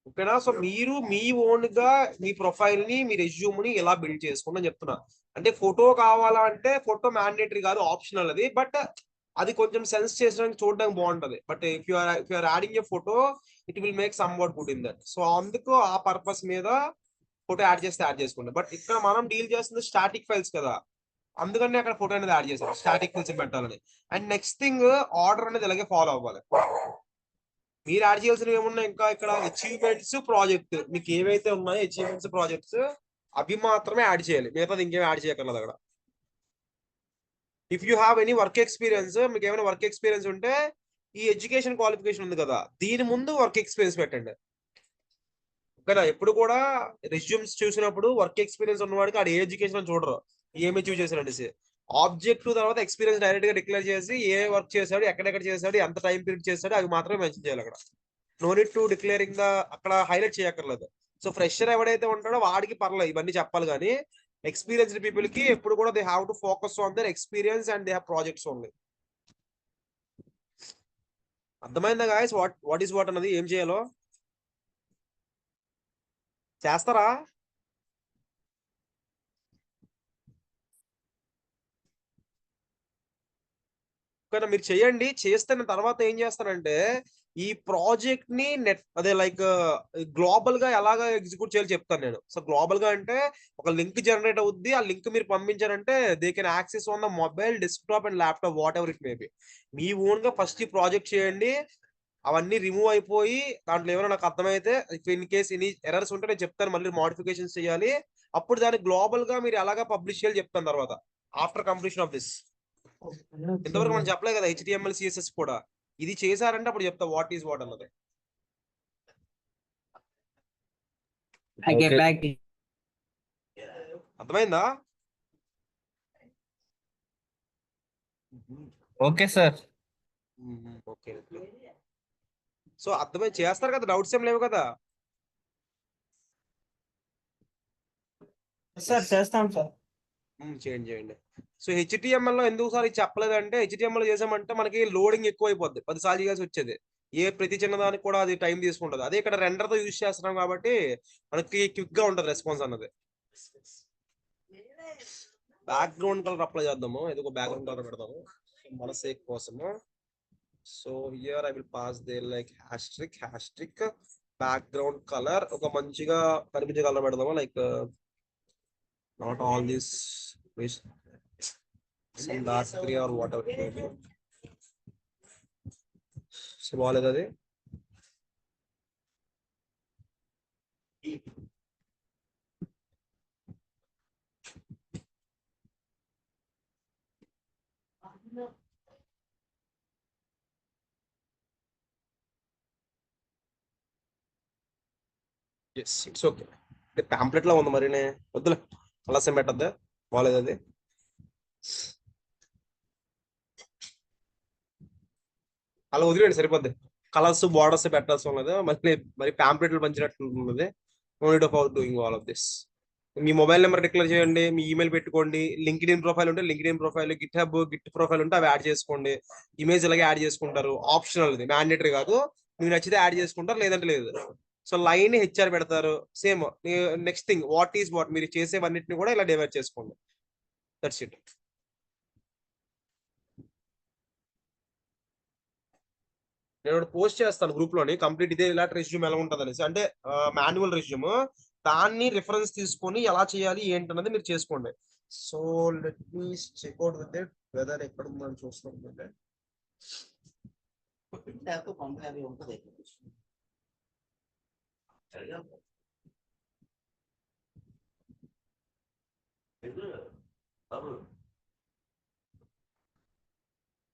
ఓకేనా? సో మీరు మీ ఓన్ గా మీ ప్రొఫైల్ ని, మీ రెజ్యూమ్ ని ఎలా బిల్డ్ చేసుకోండి అని చెప్తున్నా. అంటే ఫోటో కావాలా అంటే ఫోటో మ్యాండేటరీ కాదు, ఆప్షనల్ అది. బట్ అది కొంచెం సెన్స్ చేసడానికి చూడడానికి బాగుంటది. But if you are adding a photo it will make somewhat good in that. So అందుకు ఆ పర్పస్ మీద ఫోటో యాడ్ చేసుకోండి. బట్ ఇక్కడ మనం డీల్ చేస్తుంది స్టాటిక్ ఫైల్స్ కదా, అందుకని అక్కడ ఫోటో అనేది యాడ్ చేశారు, స్టాటిక్ ఫైల్స్ పెట్టాలని. అండ్ నెక్స్ట్ థింగ్ ఆర్డర్ అనేది ఇలాగే ఫాలో అవ్వాలి. మీరు యాడ్ చేయాల్సినవి ఏమున్నాయి ఇంకా ఇక్కడ, అచీవ్మెంట్స్, ప్రాజెక్ట్. మీకు ఏవైతే ఉన్నాయో అచీవ్మెంట్స్, ప్రాజెక్ట్స్ అవి మాత్రమే యాడ్ చేయాలి. మిగతాది ఇంకేం యాడ్ చేయక్కర్లేదు అక్కడ. If you have any work experience, మీకు ఏమైనా వర్క్ ఎక్స్పీరియన్స్ ఉంటే ఈ ఎడ్యుకేషన్ క్వాలిఫికేషన్ ఉంది కదా దీని ముందు వర్క్ ఎక్స్పీరియన్స్ పెట్టండి. ఓకేనా? ఎప్పుడు కూడా రెజ్యూమ్స్ చూసినప్పుడు వర్క్ ఎక్స్పీరియన్స్ ఉన్నవాడికి ఆడ ఏ ఎడ్యుకేషన్ చూడరు, ఏమి చూస్ చేశారంటే ఆబ్జెక్టివ్ తర్వాత ఎక్స్పీరియన్స్ డైరెక్ట్ గా డిక్లేర్ చేసి ఏ వర్క్ చేశాడు, ఎక్కడెక్కడ చేశాడు, ఎంత టైం పీరియడ్ చేశాడు అవి మాత్రమే మెన్షన్ చేయాలి అక్కడ. No need to declaring the అక్కడ హైలైట్ చేయక్కర్లేదు. సో ఫ్రెషర్ ఎవడైతే ఉంటాడో వాడికి పర్లేదు ఇవన్నీ చెప్పాలి, కానీ ఎక్స్పీరియన్స్డ్ పీపుల్ కి ఎప్పుడు కూడా they have to focus on their experience and they have projects only. అర్థమైందా గాయస్ వాట్ ఈస్ వాట్ అన్నది ఏం చేయాలో చేస్తారా? కానీ మీరు చేయండి. చేస్తున్న తర్వాత ఏం చేస్తారంటే ఈ ప్రాజెక్ట్ ని అదే లైక్ గ్లోబల్ గా ఎలాగా ఎగ్జిక్యూట్ చేయాలో చెప్తాను నేను. సో గ్లోబల్ గా అంటే ఒక లింక్ జనరేట్ అవుద్ది, ఆ లింక్ మీరు పంపించారంటే they can access on the mobile, desktop and laptop, whatever it may be. మీ ఓన్ గా ఫస్ట్ ఈ ప్రాజెక్ట్ చేయండి, అవన్నీ రిమూవ్ అయిపోయి దాంట్లో ఏమైనా నాకు అర్థమైతే ఇన్ కేస్ ఎనీ ఎర్రర్స్ ఉంటే నేను చెప్తాను, మళ్ళీ మోడిఫికేషన్స్ చేయాలి. అప్పుడు దాన్ని గ్లోబల్ గా మీరు ఎలాగా పబ్లిష్ చేయాలి చెప్తాను తర్వాత ఆఫ్టర్ కంప్లీషన్ ఆఫ్ దిస్. ఇంతవరకు మనం చెప్పలే కదా HTML CSS కూడా. ఇది చేశారంటే అప్పుడు చెప్తా వాట్ ఈస్ వాట్ అన్నది. అర్థమైందా? Okay sir. ఓకే. సో అర్థమై చేస్తారు కదా, డౌట్స్ ఏం లేవు కదా? సార్ చేస్తాం సార్. చేయండి. సో HTML లో ఎందుకు సార్ ఇది చెప్పలేదంటే, HTML చేసామంటే మనకి లోడింగ్ ఎక్కువ అయిపోద్ది, 10 సార్లు చేయాల్సి వచ్చేది. ప్రతి చిన్నదానికి కూడా అది టైం తీసుకుంటది. అదే ఇక్కడ రెండర్ తో యూజ్ చేస్తున్నాం కాబట్టి మనకి క్విక్ గా ఉంటది రెస్పాన్స్ అన్నది. బ్యాక్గ్రౌండ్ కలర్ అప్లై చేద్దాము, ఏదో బ్యాక్గ్రౌండ్ కలర్ పెడదాము మన సేక్ కోసము. So here I will pass they like asterisk background colour ఒక మంచిగా కనిపించే కలర్ పెడదాము, like not all this some dark grey or whatever it may be. So బాగాలేదు అది. Yes, it's okay. ప్యాంప్లెట్ లా ఉంది మరి, వద్దులే అలా సేమ్ పెట్టద్దా, బాగాలేదు అది. అలా వదిలేండి సరిపోద్ది. కలర్స్ బార్డర్స్ పెట్టాల్సి ఉన్నది, మరి ప్యాంప్లెట్లు పంచినట్టు ఉన్నది. No need of doing all of this. మీ మొబైల్ నెంబర్ డిక్లేర్ చేయండి, మీ ఈమెయిల్ పెట్టుకోండి, లింక్డ్ ఇన్ ప్రొఫైల్ ఉంటే LinkedIn profile, git profile ఉంటే అవి యాడ్ చేసుకోండి. ఇమేజ్ ఇలాగే యాడ్ చేసుకుంటారు, ఆప్షనల్, ఇది మ్యాండేటరీ కాదు. మీకు నచ్చితే యాడ్ చేసుకుంటారు, లేదంటే లేదు. సో లైన్ హెచ్ఆర్ పెడతారు. Same next thing what is what, మీరు చేసేవన్నిటిని కూడా ఇలా డివైడ్ చేసుకోండి. That's it. నేను పోస్ట్ చేస్తాను గ్రూప్ లోని, కంప్లీట్ ఇదే ఇలాంటి రెజ్యూమ్ ఎలా ఉంటుంది అనేసి, అంటే మాన్యువల్ రెజ్యూమ్. దాన్ని రిఫరెన్స్ తీసుకొని ఎలా చేయాలి ఏంటన్నది మీరు చేసుకోండి. So let me checkout with it whether ఎక్కడ ఉందని చూసుకుంటుంటే.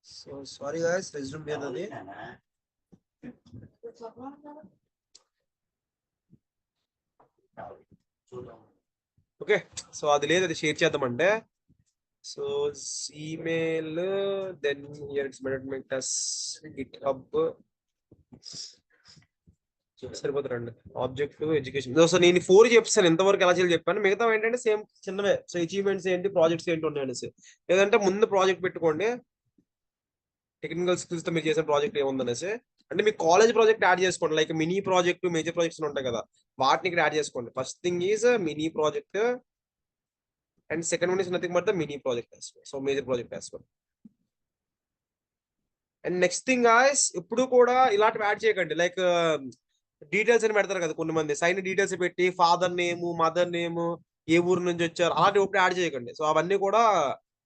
సో సారీ గైస్, రెజ్యూమ్ లేదు అది. ఓకే, సో అది లేదు, అది షేర్ చేద్దామంటే. So email, then here it's GitHub సరిపోతారండి. Object education. సో నేను 4 చెప్తాను, ఎంతవరకు ఎలా చేయాలి చెప్పాను, మిగతా ఏంటంటే సేమ్ చిన్నవే. సో అచీవ్మెంట్స్ ఏంటి, ప్రాజెక్ట్స్ ఏంటి ఉన్నాయి అనేసి. లేదంటే ముందు ప్రాజెక్ట్ పెట్టుకోండి, టెక్నికల్ స్కిల్స్ తో మీరు చేసిన ప్రాజెక్ట్ ఏముందనేసి. అంటే మీ కాలేజ్ ప్రాజెక్ట్ యాడ్ చేసుకోండి, like mini project, major projects ఉంటాయి కదా, వాటిని ఇక్కడ యాడ్ చేసుకోండి. First thing is mini project, and second one is nothing but the mini project. So major project వేసుకోండి. అండ్ నెక్స్ట్ థింగ్ ఇప్పుడు కూడా ఇలాంటివి యాడ్ చేయకండి, లైక్ డీటెయిల్స్ అని పెడతారు కదా కొన్ని మంది, సైన్ డీటెయిల్స్ పెట్టి ఫాదర్ నేమ్, మదర్ నేమ్, ఏ ఊరు నుంచి వచ్చారు, అలాంటివి ఇప్పుడు యాడ్ చేయకండి. సో అవన్నీ కూడా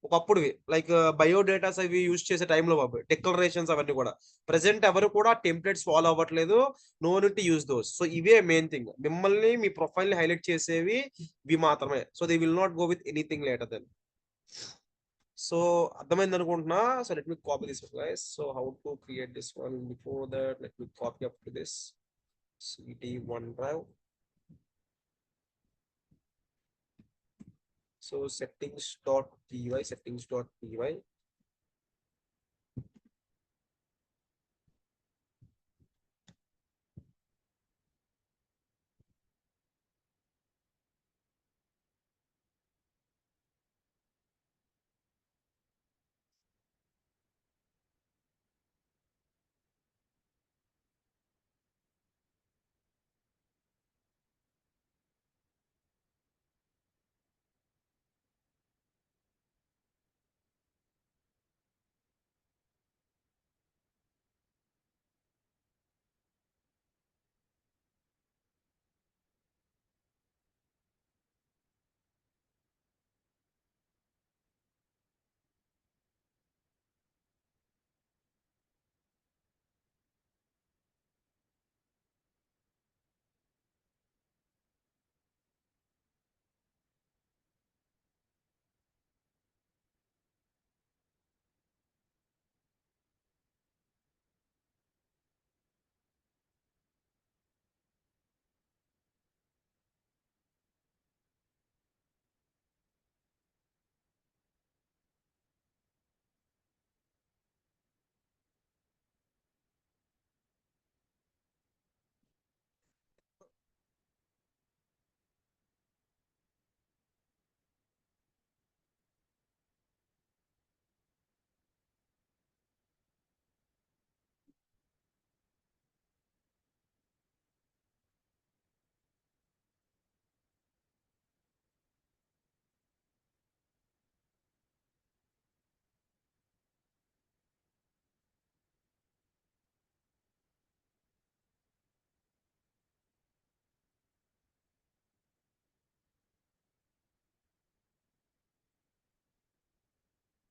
ఒకప్పుడువి, లైక్ బయోడేటాస్ అవి యూజ్ చేసే టైంలో బాబు, డిక్లరేషన్స్ అవన్నీ కూడా. ప్రెసెంట్ ఎవరు కూడా టెంప్లెట్స్ ఫాలో అవ్వట్లేదు, no need to use those. So ఇవే మెయిన్ థింగ్, మిమ్మల్ని మీ ప్రొఫైల్ ని హైలైట్ చేసేవి ఇవి మాత్రమే. So they will not go with anything later then. So అర్థమైంది అనుకుంటున్నా. So let me copy this guys. So how to create this one, before that let me copy up to this CD1 drive. So settings.py.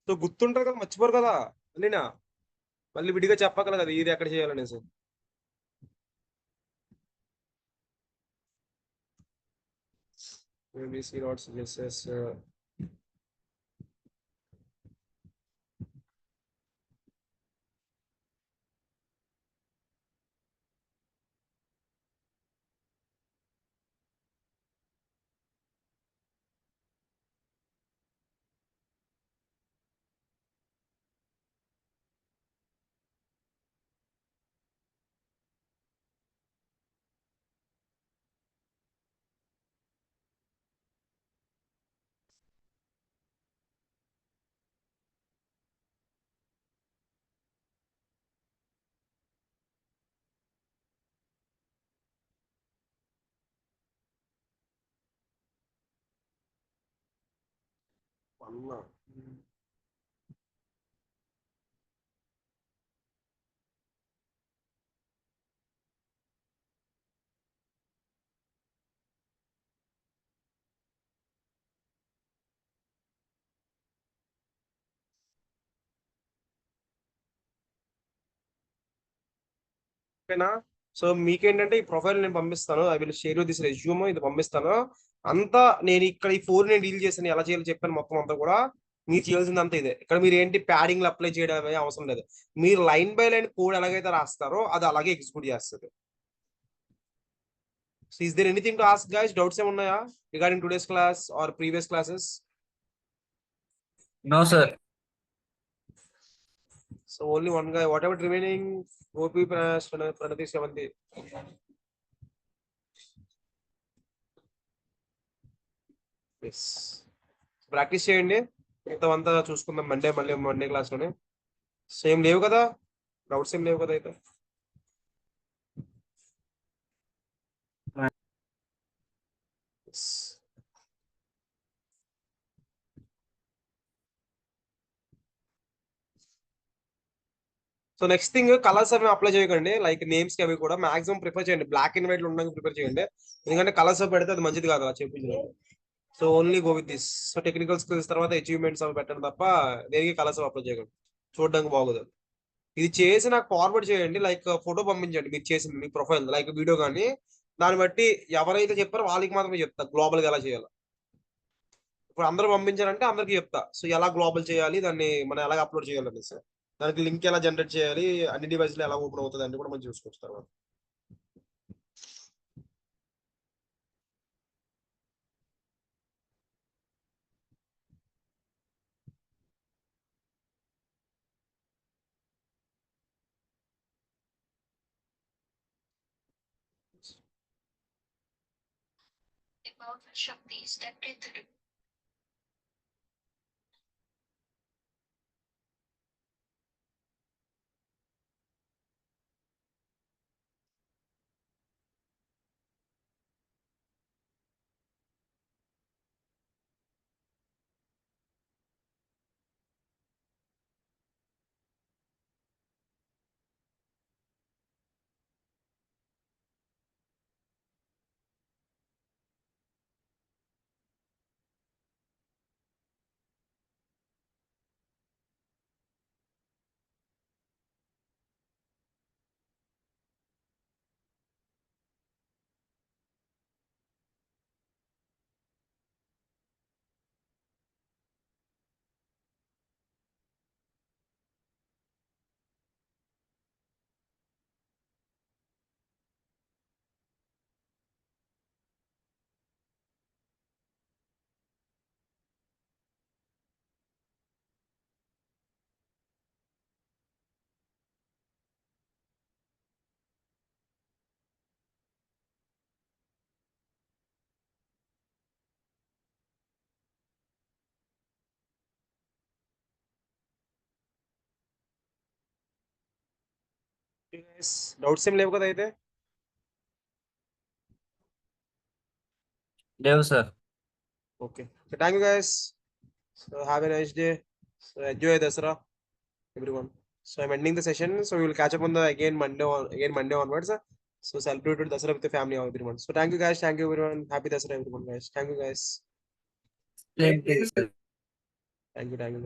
So గుర్తుంటారు కదా, మర్చిపోరు కదా Alina. మళ్ళీ విడిగా చెప్పగల కదా ఇది ఎక్కడ చేయాలనేసి. ABC notes, yes. అన్నా. ఓకేనా. సో మీకేంటంటే ఈ ప్రొఫైల్ నేను పంపిస్తాను. I will share you this resume, ఇది పంపిస్తాను. అంతా నేను ఇక్కడ ఈ 4 నేను డీల్ చేశాను, ఎలా చేయాలో చెప్పాను మొత్తం అంతా కూడా. మీరు చేయాల్సింది అంతా ఇదే. ఇక్కడ మీరు ఏంటి ప్యాడింగ్ అప్లై చేయడం అనేది అవసరం లేదు. మీరు లైన్ బై లైన్ కోడ్ ఎలాగైతే రాస్తారో అది అలాగే ఎగ్జిక్యూట్ చేస్తుంది. So is there anything to ask guys? Doubts ఏమున్నాయా regarding today's class or previous classes? No, sir. So only one guy. Whatever remaining, OP Pranati Sevanti. Yes. Practice చేయండి. మిగతా అంతా చూసుకుందాం Monday class లోనే. సేమ్ లేవు కదా, doubts ఏం లేవు కదా అయితే. Yes. So next thing, colours అవి అప్లై చేయకండి. లైక్ నేమ్స్ కి అవి కూడా మాక్సిమం ప్రిఫర్ చేయండి, బ్లాక్ అండ్ వైట్ లో ఉండడానికి ప్రిఫర్ చేయండి. ఎందుకంటే కలర్స్ పెడితే అది మంచిది కాదు చెప్పించడం. So only go with this. So technical skills తర్వాత అచీవ్మెంట్స్ అవి పెట్టండి తప్ప దేనికి కలర్స్ అప్లై చేయకండి, చూడడానికి బాగోదు. ఇది చేసి నాకు ఫార్వర్డ్ చేయండి, లైక్ ఫోటో పంపించండి మీరు చేసింది, మీ ప్రొఫైల్ లైక్ వీడియో కానీ. దాన్ని బట్టి ఎవరైతే చెప్పారో వాళ్ళకి మాత్రమే చెప్తా గ్లోబల్ గా ఎలా చేయాలి. ఇప్పుడు అందరూ పంపించారంటే అందరికి చెప్తా. సో ఎలా గ్లోబల్ చేయాలి, దాన్ని మనం ఎలా అప్లోడ్ చేయాలని, సార్ దానికి లింక్ ఎలా జనరేట్ చేయాలి, అన్ని డివైస్ లో ఎలా ఓపెన్ అవుతుంది అని కూడా మనం చూసుకోవచ్చు తర్వాత. శక్తి స్టెప్ 3. డౌట్స్ ఏం లేవు కదా అయితే. Dev, sir. Okay, thank you guys. So have a nice day. So enjoy Dasara everyone. So I'm ending the session. So we will catch up on the Monday onwards. So celebrate Dasara with the family everyone. So thank you guys. Thank you everyone. Happy Dasara everyone guys. Thank you guys. Same to you, sir. Thank you guys.